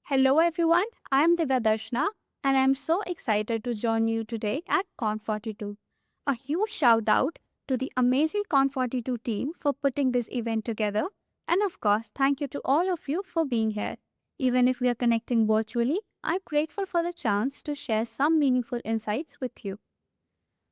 Hello everyone, I am Divya Darshana and I am so excited to join you today at Con42. A huge shout out to the amazing Con42 team for putting this event together, and of course, thank you to all of you for being here. Even if we are connecting virtually, I'm grateful for the chance to share some meaningful insights with you.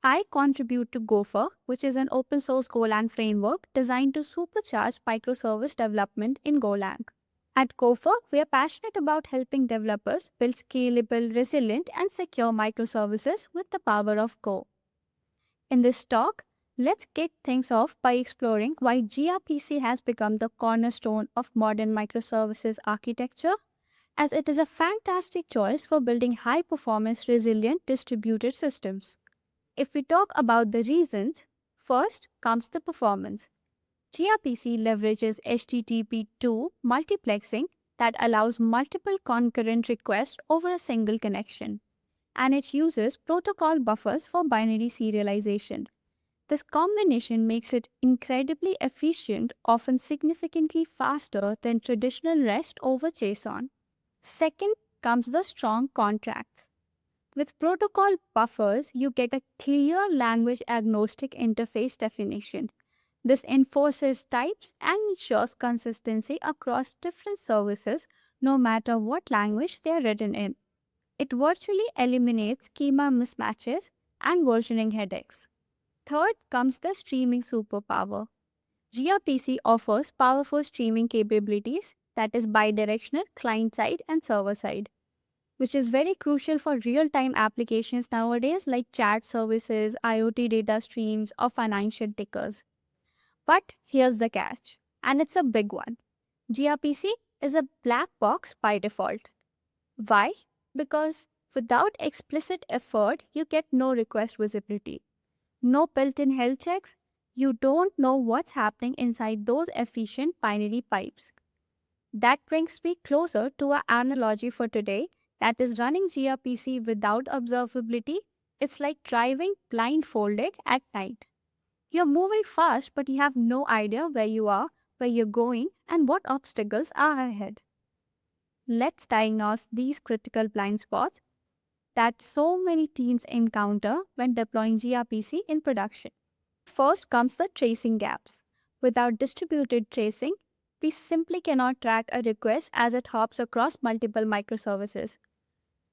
I contribute to Gopher, which is an open source Golang framework designed to supercharge microservice development in Golang. At Gopher, we are passionate about helping developers build scalable, resilient, and secure microservices with the power of Go. In this talk, let's kick things off by exploring why gRPC has become the cornerstone of modern microservices architecture, as it is a fantastic choice for building high performance, resilient distributed systems. If we talk about the reasons, first comes the performance. gRPC leverages HTTP2 multiplexing that allows multiple concurrent requests over a single connection, and it uses protocol buffers for binary serialization. This combination makes it incredibly efficient, often significantly faster than traditional REST over JSON. Second comes the strong contracts. With protocol buffers, you get a clear language agnostic interface definition. This enforces types and ensures consistency across different services no matter what language they are written in. It virtually eliminates schema mismatches and versioning headaches. Third comes the streaming superpower. gRPC offers powerful streaming capabilities that is bidirectional client side and server side, which is very crucial for real time applications nowadays like chat services, IoT data streams, or financial tickers. But here's the catch, and it's a big one. gRPC is a black box by default. Why? Because without explicit effort, you get no request visibility, no built in health checks. You don't know what's happening inside those efficient binary pipes. That brings me closer to our analogy for today, that is running gRPC without observability. It's like driving blindfolded at night. You're moving fast, but you have no idea where you are, where you're going, and what obstacles are ahead. Let's diagnose these critical blind spots that so many teams encounter when deploying gRPC in production. First comes the tracing gaps. Without distributed tracing, we simply cannot track a request as it hops across multiple microservices.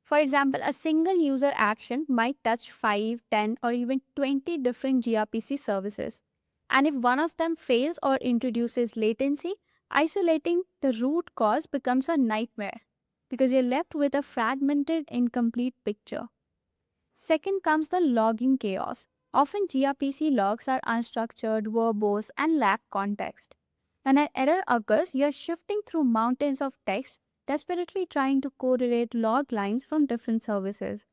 For example, a single user action might touch 5, 10, or even 20 different gRPC services. And if one of them fails or introduces latency, isolating the root cause becomes a nightmare because you're left with a fragmented, incomplete picture. Second comes the logging chaos. Often gRPC logs are unstructured, verbose, and lack context. When an error occurs, you're shifting through mountains of text, desperately trying to correlate log lines from different services.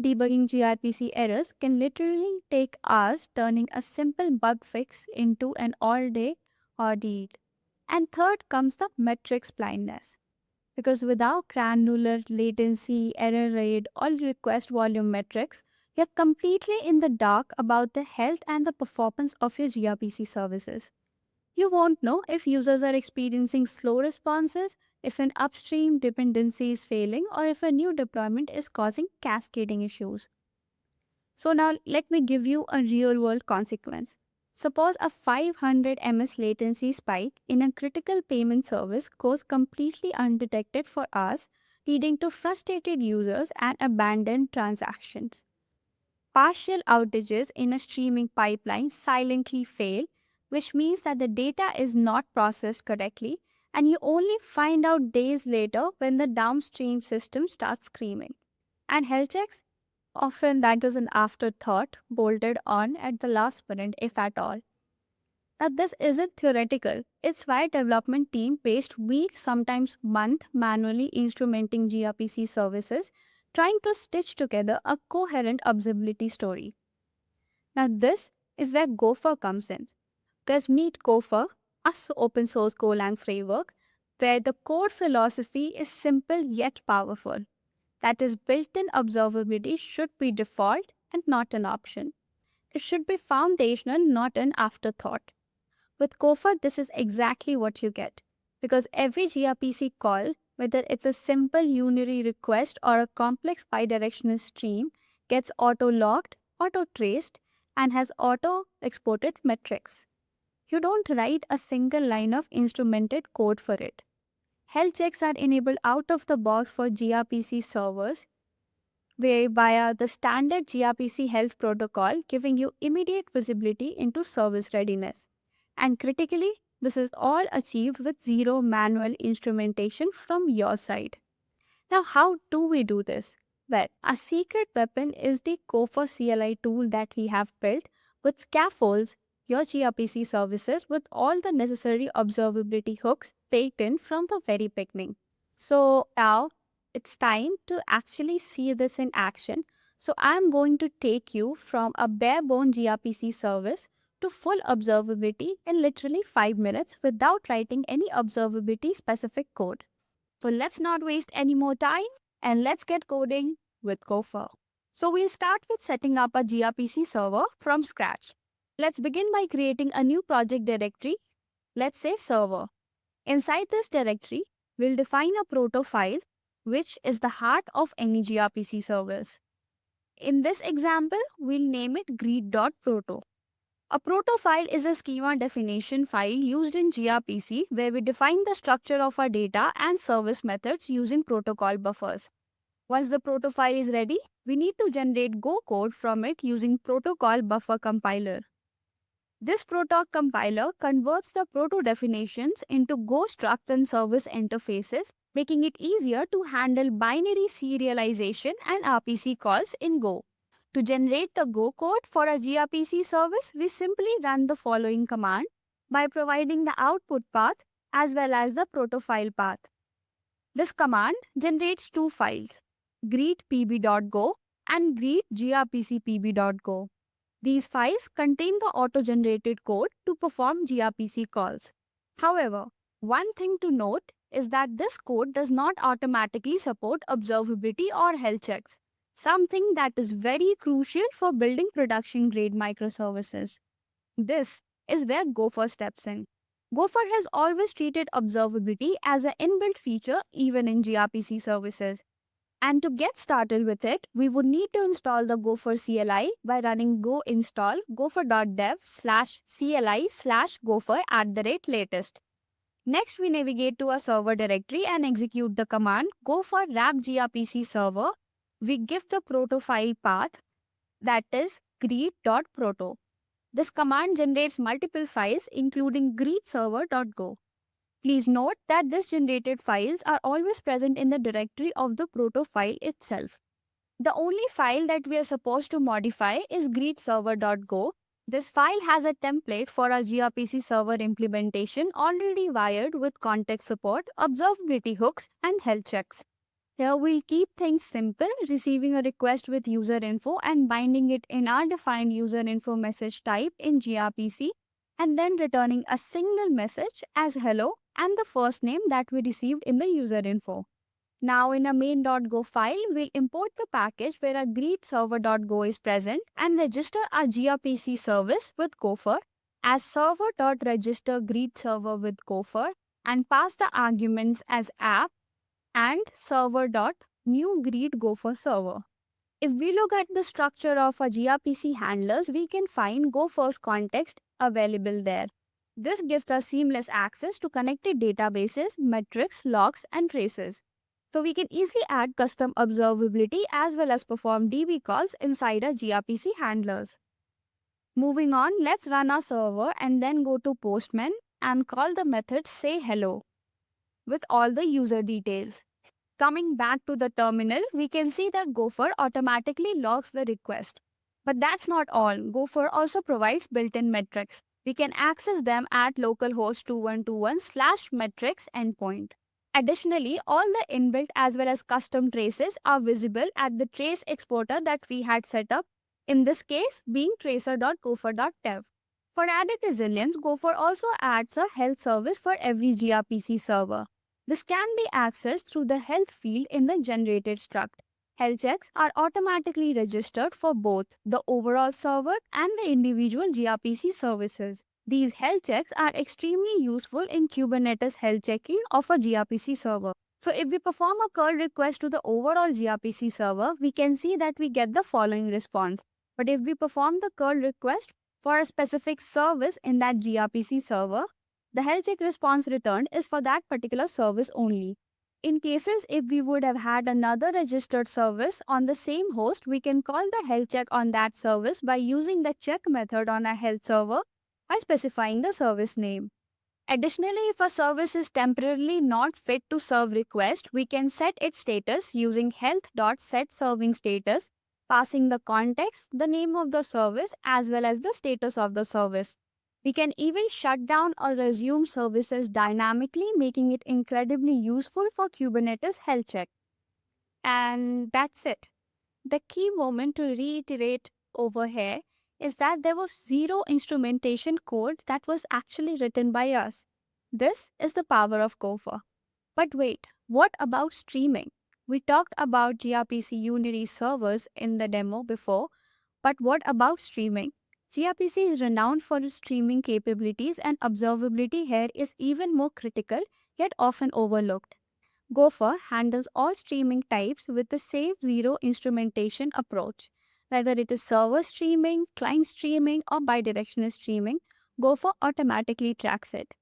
Debugging gRPC errors can literally take hours, turning a simple bug fix into an all day ordeal. And third comes the metrics blindness. Because without granular latency, error rate, or request volume metrics, you're completely in the dark about the health and the performance of your gRPC services. You won't know if users are experiencing slow responses, if an upstream dependency is failing, or if a new deployment is causing cascading issues. So now let me give you a real world consequence. Suppose a 500 ms latency spike in a critical payment service goes completely undetected for hours, leading to frustrated users and abandoned transactions. Partial outages in a streaming pipeline silently fail, which means that the data is not processed correctly, and you only find out days later when the downstream system starts screaming. And health checks? Often that is an afterthought bolted on at the last minute, if at all. Now, this isn't theoretical. It's why development team waste weeks, sometimes months, manually instrumenting gRPC services, trying to stitch together a coherent observability story. Now, this is where Gopher comes in. Because meet Gopher, a open source Golang framework, where the core philosophy is simple yet powerful. That is, built-in observability should be default and not an option. It should be foundational, not an afterthought. With Gopher, this is exactly what you get. Because every gRPC call whether it's a simple unary request or a complex bidirectional stream, gets auto-logged, auto-traced, and has auto-exported metrics. You don't write a single line of instrumented code for it. Health checks are enabled out of the box for gRPC servers via the standard gRPC health protocol, giving you immediate visibility into service readiness. And critically, this is all achieved with zero manual instrumentation from your side. Now, how do we do this? Well, a secret weapon is the Gopher CLI tool that we have built, which scaffolds your gRPC services with all the necessary observability hooks baked in from the very beginning. So now it's time to actually see this in action. So I'm going to take you from a bare bone gRPC service to full observability in literally 5 minutes without writing any observability specific code. So let's not waste any more time and let's get coding with Gopher. So we'll start with setting up a gRPC server from scratch. Let's begin by creating a new project directory, let's say server. Inside this directory, we'll define a proto file, which is the heart of any gRPC service. In this example, we'll name it greet.proto. A proto file is a schema definition file used in gRPC where we define the structure of our data and service methods using protocol buffers. Once the proto file is ready, we need to generate Go code from it using protocol buffer compiler. This proto compiler converts the proto definitions into Go structs and service interfaces, making it easier to handle binary serialization and RPC calls in Go. To generate the Go code for a gRPC service, we simply run the following command by providing the output path as well as the proto file path. This command generates two files, greetpb.go and greetgrpcpb.go. These files contain the auto-generated code to perform gRPC calls. However, one thing to note is that this code does not automatically support observability or health checks, something that is very crucial for building production-grade microservices. This is where Gopher steps in. Gopher has always treated observability as an inbuilt feature even in gRPC services. And to get started with it, we would need to install the Gopher CLI by running go install gopher.dev/cli/gopher@latest. Next, we navigate to our server directory and execute the command gopher wrap grpc server. We give the proto file path, that is greet.proto. This command generates multiple files including greetserver.go. Please note that these generated files are always present in the directory of the proto file itself. The only file that we are supposed to modify is greetserver.go. This file has a template for our gRPC server implementation already wired with context support, observability hooks, and health checks. Here we'll keep things simple, receiving a request with user info and binding it in our defined user info message type in gRPC, and then returning a single message as hello and the first name that we received in the user info. Now in a main.go file, we'll import the package where our greetserver.go is present and register our gRPC service with Gopher as server.register greetserver with Gopher and pass the arguments as app and server.new greet Gopher server. If we look at the structure of our gRPC handlers, we can find Gopher's context available there. This gives us seamless access to connected databases, metrics, logs, and traces. So we can easily add custom observability as well as perform DB calls inside our gRPC handlers. Moving on, let's run our server and then go to Postman and call the method sayHello with all the user details. Coming back to the terminal, we can see that Gopher automatically logs the request. But that's not all. Gopher also provides built-in metrics. We can access them at localhost 2121/metrics endpoint. Additionally, all the inbuilt as well as custom traces are visible at the trace exporter that we had set up, in this case being tracer.gopher.dev. For added resilience, Gopher also adds a health service for every gRPC server. This can be accessed through the health field in the generated struct. Health checks are automatically registered for both the overall server and the individual gRPC services. These health checks are extremely useful in Kubernetes health checking of a gRPC server. So if we perform a curl request to the overall gRPC server, we can see that we get the following response. But if we perform the curl request for a specific service in that gRPC server, the health check response returned is for that particular service only. In cases if we would have had another registered service on the same host, we can call the health check on that service by using the check method on a health server by specifying the service name. Additionally, if a service is temporarily not fit to serve request, we can set its status using health.setServingStatus, passing the context, the name of the service, as well as the status of the service. We can even shut down or resume services dynamically, making it incredibly useful for Kubernetes health check. And that's it. The key moment to reiterate over here is that there was zero instrumentation code that was actually written by us. This is the power of Gopher. But wait, what about streaming? We talked about gRPC Unity servers in the demo before, but what about streaming? gRPC is renowned for its streaming capabilities, and observability here is even more critical yet often overlooked. Gopher handles all streaming types with the same zero instrumentation approach. Whether it is server streaming, client streaming, or bidirectional streaming, Gopher automatically tracks it.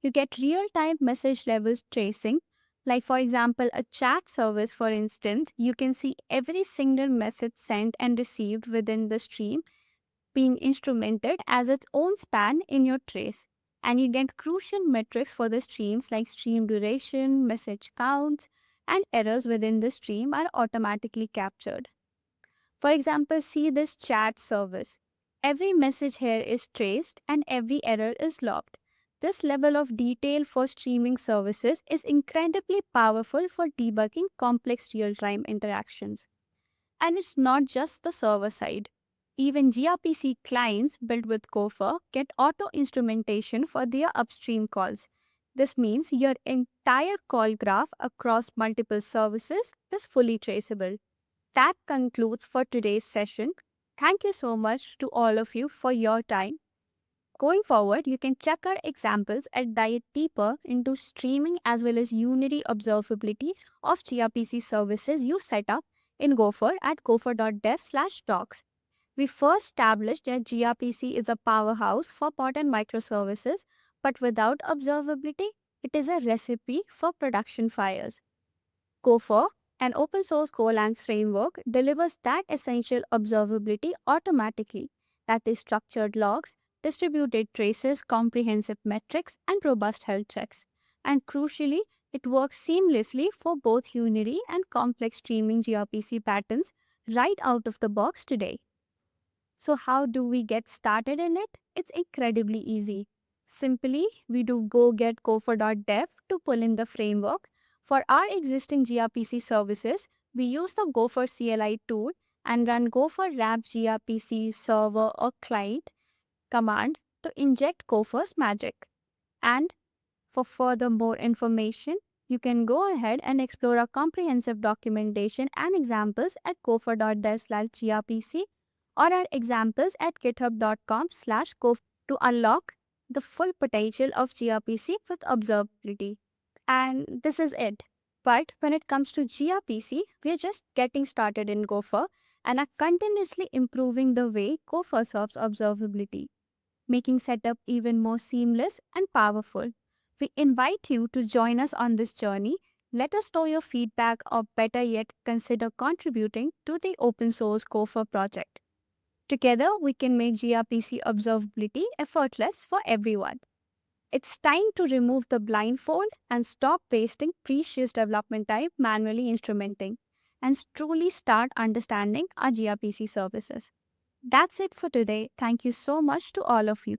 You get real-time message levels tracing. Like for example, a chat service, for instance, you can see every single message sent and received within the stream being instrumented as its own span in your trace. And you get crucial metrics for the streams like stream duration, message counts, and errors within the stream are automatically captured. For example, see this chat service. Every message here is traced and every error is logged. This level of detail for streaming services is incredibly powerful for debugging complex real-time interactions. And it's not just the server side. Even gRPC clients built with Gopher get auto-instrumentation for their upstream calls. This means your entire call graph across multiple services is fully traceable. That concludes for today's session. Thank you so much to all of you for your time. Going forward, you can check our examples and dive deeper into streaming as well as Unity observability of gRPC services you set up in Gopher at gopher.dev/docs. We first established that gRPC is a powerhouse for modern microservices, but without observability, it is a recipe for production fires. Gopher, an open source Golang framework, delivers that essential observability automatically, that is structured logs, distributed traces, comprehensive metrics, and robust health checks. And crucially, it works seamlessly for both Unity and complex streaming gRPC patterns right out of the box today. So how do we get started in it? It's incredibly easy. Simply, we do go get gopher.dev to pull in the framework. For our existing gRPC services, we use the Gopher CLI tool and run gopher wrap gRPC server or client command to inject Gopher's magic. And for further more information, you can go ahead and explore our comprehensive documentation and examples at gopher.dev/gRPC or our examples at github.com/gopher to unlock the full potential of gRPC with observability. And this is it. But when it comes to gRPC, we are just getting started in Gopher and are continuously improving the way Gopher serves observability, making setup even more seamless and powerful. We invite you to join us on this journey. Let us know your feedback, or better yet, consider contributing to the open source Gopher project. Together, we can make gRPC observability effortless for everyone. It's time to remove the blindfold and stop wasting precious development time manually instrumenting and truly start understanding our gRPC services. That's it for today. Thank you so much to all of you.